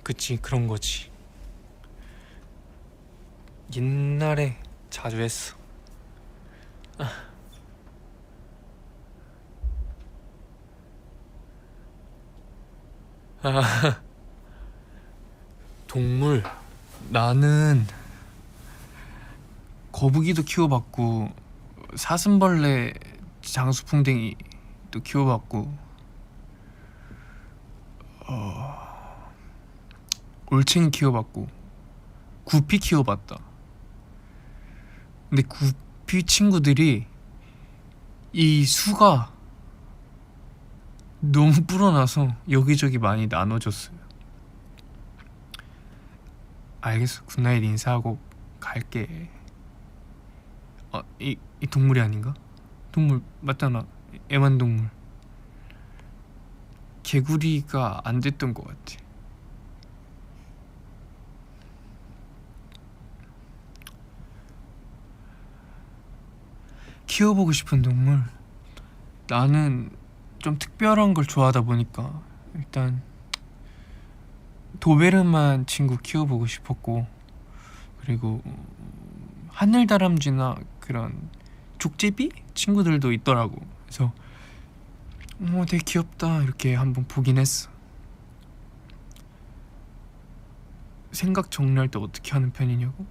그치, 그런 거지. 옛날에 자주 했어. 아, 동물. 나는 거북이도 키워봤고 사슴벌레, 장수풍뎅이도 키워봤고 올챙이 키워봤고 구피 키워봤다. 근데 구피 친구들이 이 수가 너무 불어나서 여기저기 많이 나눠졌어요. 알겠어, 굿나잇 인사하고 갈게. 이 동물이 아닌가? 동물 맞잖아, 애완동물. 개구리가 안 됐던 것 같아. 키워보고 싶은 동물, 나는 좀 특별한 걸 좋아하다 보니까 일단 도베르만 친구 키워보고 싶었고, 그리고 하늘다람쥐나 그런 족제비 친구들도 있더라고. 그래서 되게 귀엽다 이렇게 한번 보긴 했어. 생각 정리할 때 어떻게 하는 편이냐고?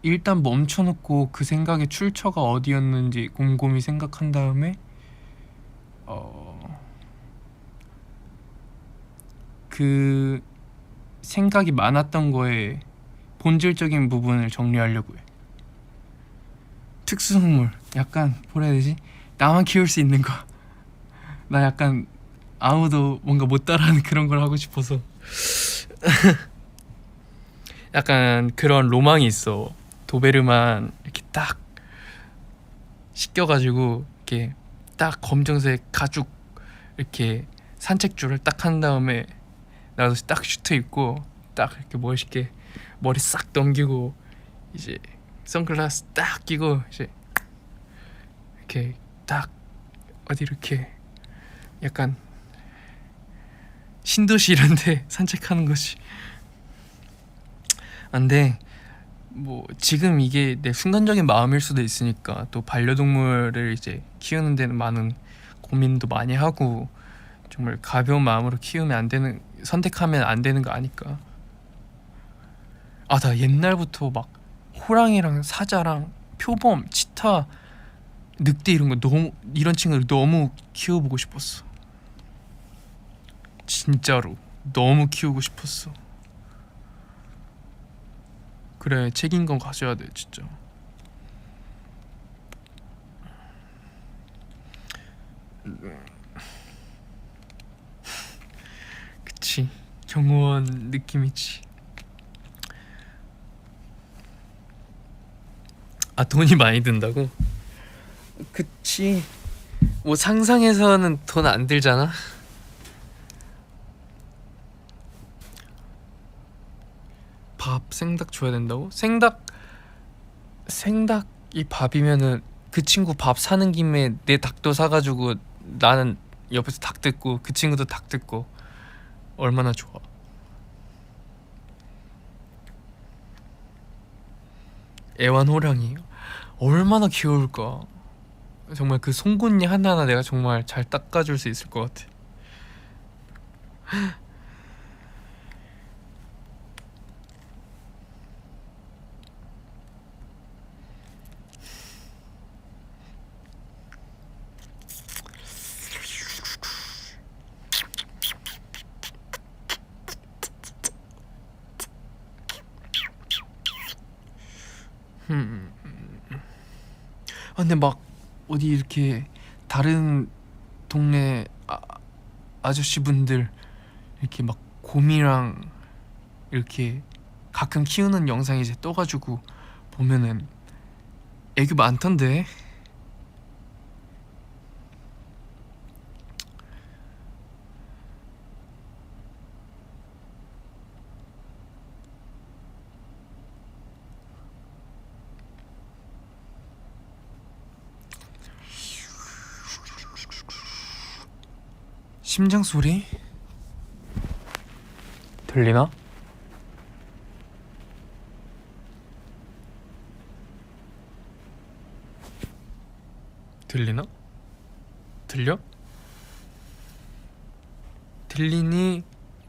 일단 멈춰놓고 그 생각의 출처가 어디였는지 곰곰이 생각한 다음에 그 생각이 많았던 거에 본질적인 부분을 정리하려고 해. 특수동물, 약간 뭐라 해야 되지? 나만 키울 수 있는 거. 나 약간 아무도 뭔가 못 따라하는 그런 걸 하고 싶어서 약간 그런 로망이 있어. 도베르만 이렇게 딱 씻겨가지고 이렇게 딱 검정색 가죽 이렇게 산책줄을 딱 한 다음에 나도 딱 슈트 입고 딱 이렇게 멋있게 머리 싹 넘기고 이제 선글라스 딱 끼고 이제 이렇게 딱 어디 이렇게 약간 신도시 이런데 산책하는 거지. 안돼. 뭐 지금 이게 내 순간적인 마음일 수도 있으니까, 또 반려동물을 이제 키우는 데는 많은 고민도 많이 하고 정말 가벼운 마음으로 키우면 안 되는, 선택하면 안 되는 거 아니까. 나 옛날부터 막 호랑이랑 사자랑 표범, 치타, 늑대 이런 거 너무, 이런 친구들 너무 키워보고 싶었어. 진짜로 너무 키우고 싶었어. 그래, 책임감 가져야 돼 진짜. 그치, 경호원 느낌이지. 돈이 많이 든다고? 그치, 뭐 상상해서는 돈 안 들잖아. 밥 생닭 줘야 된다고? 생닭이 밥이면은 그 친구 밥 사는 김에 내 닭도 사가지고 나는 옆에서 닭 뜯고 그 친구도 닭 뜯고, 얼마나 좋아. 애완호랑이 얼마나 귀여울까. 정말 그 송곳니 하나하나 내가 정말 잘 닦아줄 수 있을 것 같아. 근데 막 어디 이렇게 다른 동네 아저씨분들 이렇게 막 곰이랑 이렇게 가끔 키우는 영상이 이제 떠가지고 보면은 애교 많던데. 심장 소리 들리나? 들리나? 들려? 들리니?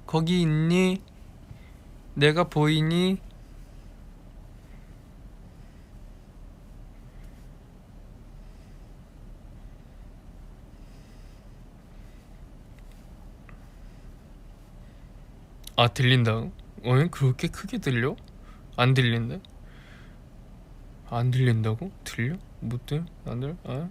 거기 있니? 내가 보이니? 아, 들린다고? 그렇게 크게 들려? 안 들린다? 안 들린다고? 들려? 못 들려? 안 들려? 아?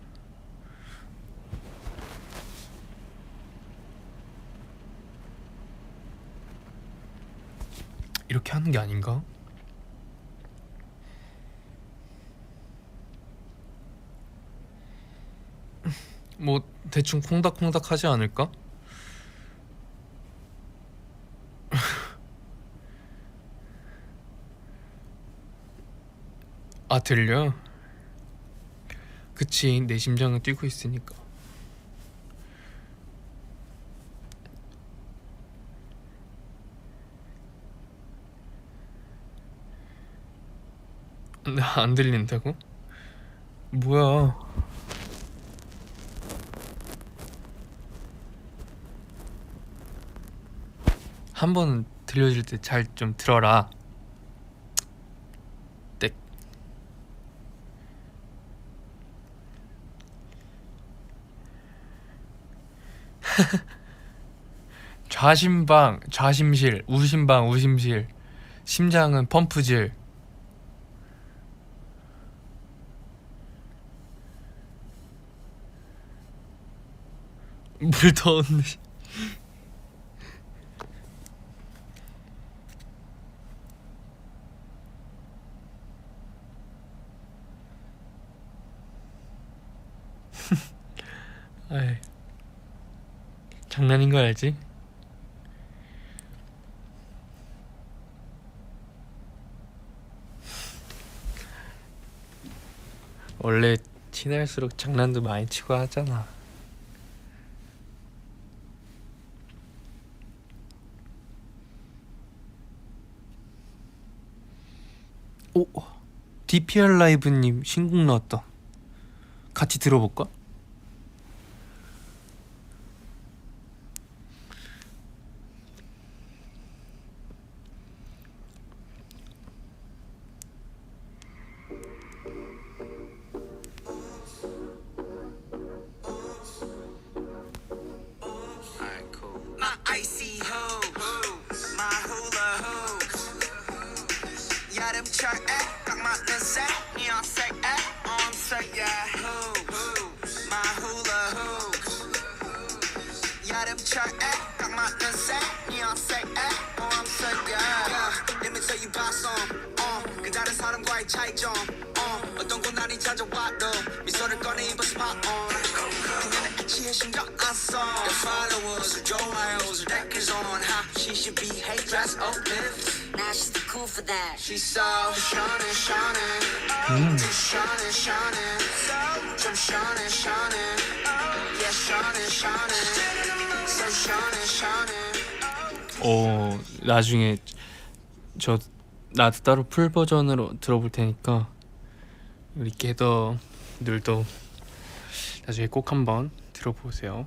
이렇게 하는 게 아닌가? 뭐 대충 콩닥콩닥 하지 않을까? 아, 들려? 그치, 내 심장은 뛰고 있으니까. 안 들린다고? 뭐야? 한 번 들려줄 때 잘 좀 들어라. 땡. 좌심방, 좌심실, 우심방, 우심실. 심장은 펌프질. 물 더운데. 아이, 장난인 거 알지? 원래 친할수록 장난도 많이 치고 하잖아. 오, DPR 라이브님 신곡 나왔다. 같이 들어볼까? Alright, cool. My icy hose, my hula hoops. 여름철 딱 맞는 색, 녀석 엄청 hoops, my hula hoops. 여름철 딱 맞는 색, 녀석 엄청 Let me tell you about some. 그 다른 사람과의 차이점. 어떤 고난이 찾아와도 미소를 꺼내 입어 smile on. 그녀는 애취해 신경 안 써. The followers, 좋아요's deck is on. How she should behave, dress, uplift. Now she's too cool for that. She's so shining, shining. Too shining, shining. 좀 shining, shining. Yeah, shining, shining. So shining, shining. 나중에 나도 따로 풀 버전으로 들어볼 테니까 우리 게더들도 나중에 꼭 한번 들어보세요.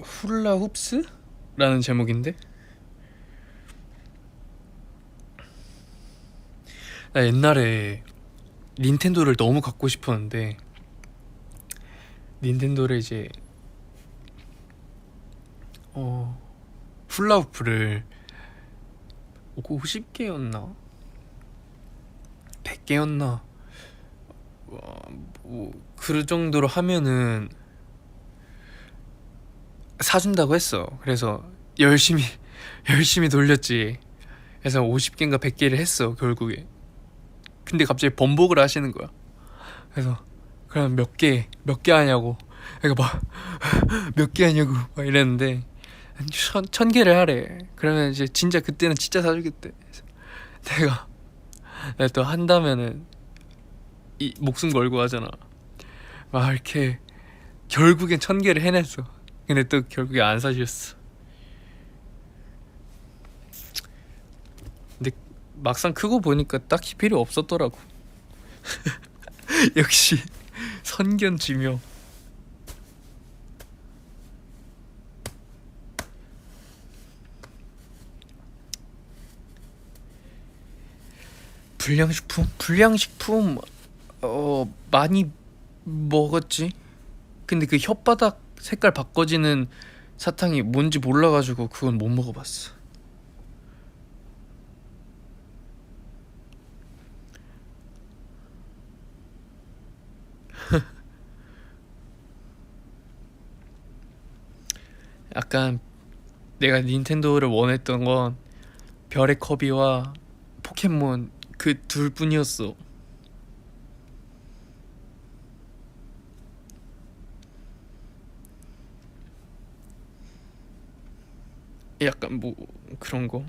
훌라 흡스? 라는 제목인데 나 옛날에 닌텐도를 너무 갖고 싶었는데 닌텐도를 이제 훌라후프를 50개였나? 100개였나? 그 정도로 하면은 사준다고 했어. 그래서 열심히 돌렸지. 그래서 50개인가 100개를 했어 결국에. 근데 갑자기 번복을 하시는 거야. 그래서 그럼 몇 개 하냐고. 그러니까 막 몇 개 하냐고 막 이랬는데 1000개를 하래. 그러면 이제 진짜 그때는 진짜 사주겠대. 그래서 내가 또 한다면은 이 목숨 걸고 하잖아. 막 이렇게 결국엔 1000개를 해냈어. 근데 또 결국에 안 사주셨어. 근데 막상 크고 보니까 딱히 필요 없었더라고. 역시 선견지명. 불량식품 많이 먹었지. 근데 그 혓바닥 색깔 바꿔지는 사탕이 뭔지 몰라가지고 그건 못 먹어봤어. 약간 내가 닌텐도를 원했던 건 별의 커비와 포켓몬 그 둘뿐이었어. 약간 뭐 그런 거.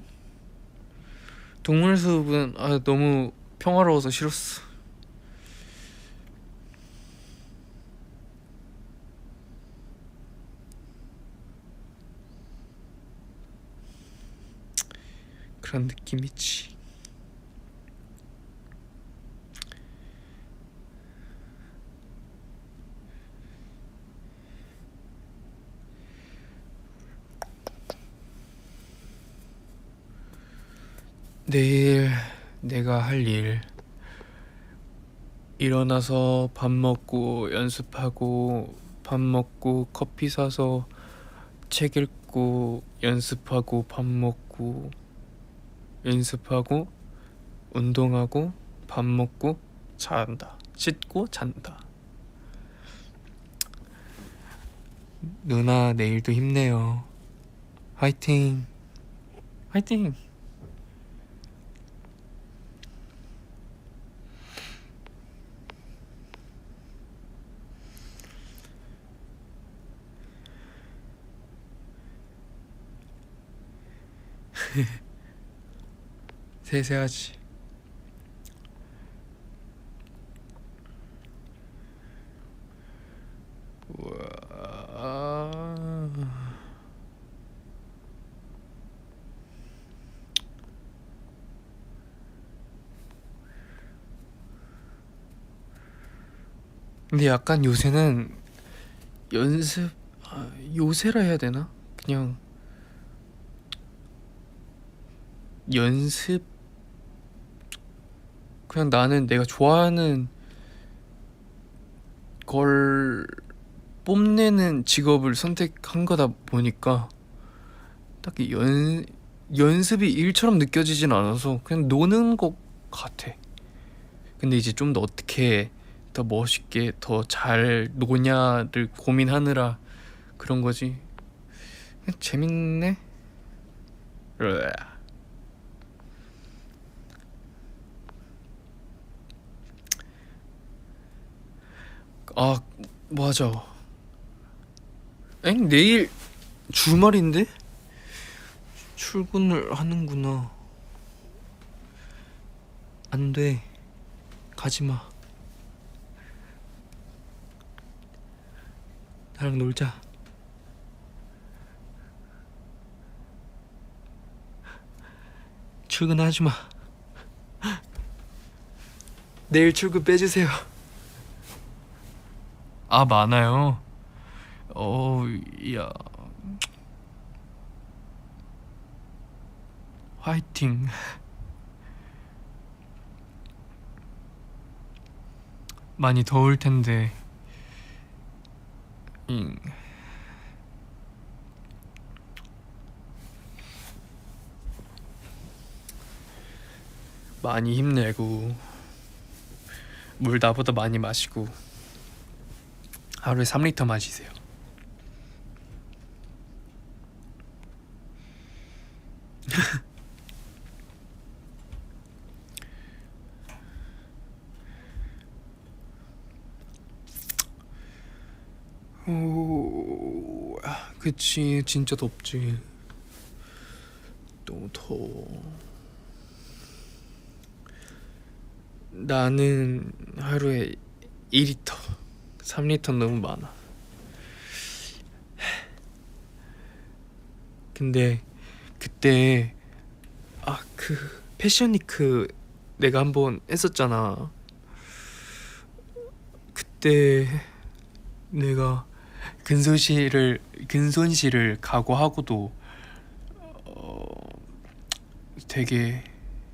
동물 숲은 너무 평화로워서 싫었어. 그런 느낌이지. 내일 내가 할 일, 일어나서 밥 먹고 연습하고, 밥 먹고 커피 사서 책 읽고, 연습하고 밥 먹고, 연습하고 운동하고 밥 먹고 잔다. 씻고 잔다. 누나 내일도 힘내요. 화이팅. 화이팅. 세세하지. 근데 약간 요새는 연습 요새라 해야 되나? 그냥 연습, 그냥 나는 내가 좋아하는 걸 뽐내는 직업을 선택한 거다 보니까 딱히 연습이 일처럼 느껴지진 않아서 그냥 노는 것 같아. 근데 이제 좀 더 어떻게 더 멋있게 더 잘 노냐를 고민하느라 그런 거지. 그냥 재밌네. 으아. 맞아. 내일 주말인데? 출근을 하는구나. 안 돼. 가지마. 나랑 놀자. 출근하지 마. 내일 출근 빼주세요. 많아요. 야. 화이팅. 많이 더울 텐데. 많이 힘내고 물 나보다 많이 마시고 하루에 3리터 마시세요. 오, 그치, 진짜 덥지. 너무 더워. 나는 하루에 2리터, 3리터 너무 많아. 근데 그때 그 패션위크 내가 한번 했었잖아. 그때 내가 근손실을 각오하고도 되게